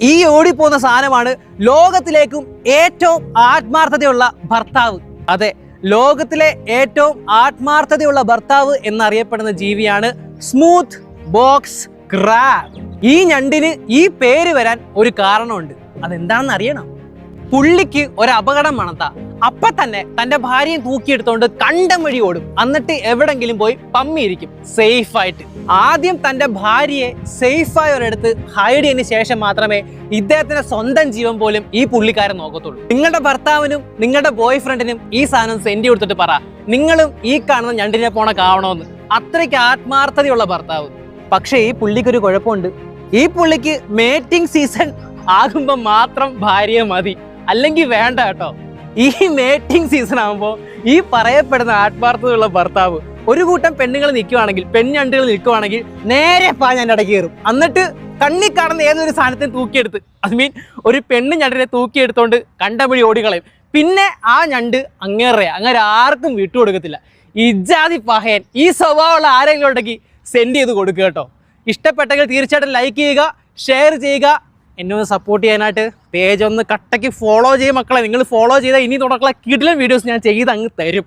ഈ ഓടിപ്പോകുന്ന സാധനമാണ് ലോകത്തിലേക്കും ഏറ്റവും ആത്മാർത്ഥതയുള്ള ഭർത്താവ്. അതെ, ലോകത്തിലെ ഏറ്റവും ആത്മാർത്ഥതയുള്ള ഭർത്താവ് എന്നറിയപ്പെടുന്ന ജീവിയാണ് സ്മൂത്ത് ബോക്സ് ക്രാബ്. ഈ ഞണ്ടിന് ഈ പേര് വരാൻ ഒരു കാരണമുണ്ട്. അതെന്താണെന്ന് അറിയണം? പുള്ളിക്ക് ഒരു അപകടം മണത്താ അപ്പൊ തന്നെ തന്റെ ഭാര്യയും തൂക്കിയെടുത്തോണ്ട് കണ്ടം വഴി ഓടും. എന്നിട്ട് എവിടെങ്കിലും പോയി പമ്മിയിരിക്കും സേഫ് ആയിട്ട്. ആദ്യം തന്റെ ഭാര്യയെ സേഫായി ഒരിടത്ത് ഹൈഡ് ചെയ്തതിന് ശേഷം മാത്രമേ ഇദ്ദേഹത്തിന്റെ സ്വന്തം ജീവൻ പോലും ഈ പുള്ളിക്കാരൻ നോക്കത്തുള്ളൂ. നിങ്ങളുടെ ഭർത്താവിനും നിങ്ങളുടെ ബോയ് ഫ്രണ്ടിനും ഈ സാധനം സെൻഡ് കൊടുത്തിട്ട് പറ, നിങ്ങളും ഈ കാണുന്ന ഞണ്ടിനെ പോണ കാണണമെന്ന്. അത്രയ്ക്ക് ആത്മാർത്ഥതയുള്ള ഭർത്താവ്. പക്ഷേ ഈ പുള്ളിക്കൊരു കുഴപ്പമുണ്ട്. ഈ പുള്ളിക്ക് മേറ്റിംഗ് സീസൺ ആകുമ്പോൾ മാത്രം ഭാര്യയെ മതി, അല്ലെങ്കിൽ വേണ്ട കേട്ടോ. ഈ മേറ്റിംഗ് സീസൺ ആകുമ്പോൾ ഈ പറയപ്പെടുന്ന ആത്മാർത്ഥതയുള്ള ഭർത്താവ് ഒരു കൂട്ടം പെണ്ണുങ്ങൾ നിൽക്കുവാണെങ്കിൽ, പെൺഞണ്ടുകൾ നിൽക്കുവാണെങ്കിൽ നേരെ ഞാൻ ഇടയ്ക്ക് കയറും. എന്നിട്ട് കണ്ണി കാണുന്ന ഏതൊരു സാധനത്തിന് തൂക്കിയെടുത്ത്, ഒരു പെണ്ണ് ഞണ്ടിനെ തൂക്കിയെടുത്തോണ്ട് കണ്ടപഴി ഓടികളയും. പിന്നെ ആ ഞണ്ട് അങ്ങനെ ആർക്കും വിട്ടുകൊടുക്കത്തില്ല. ഇജാതി പഹയൻ. ഈ സ്വഭാവമുള്ള ആരെങ്കിലും ഉണ്ടെങ്കിൽ സെൻഡ് ചെയ്ത് കൊടുക്കുക കേട്ടോ. ഇഷ്ടപ്പെട്ടെങ്കിൽ തീർച്ചയായിട്ടും ലൈക്ക് ചെയ്യുക, ഷെയർ ചെയ്യുക. എന്നെ ഒന്ന് സപ്പോർട്ട് ചെയ്യാനായിട്ട് പേജ് ഒന്ന് കട്ടയ്ക്ക് ഫോളോ ചെയ്യും മക്കളെ. നിങ്ങൾ ഫോളോ ചെയ്താൽ ഇനി തുടക്കമുള്ള കിടിലൻ വീഡിയോസ് ഞാൻ ചെയ്ത് അങ്ങ് തരും.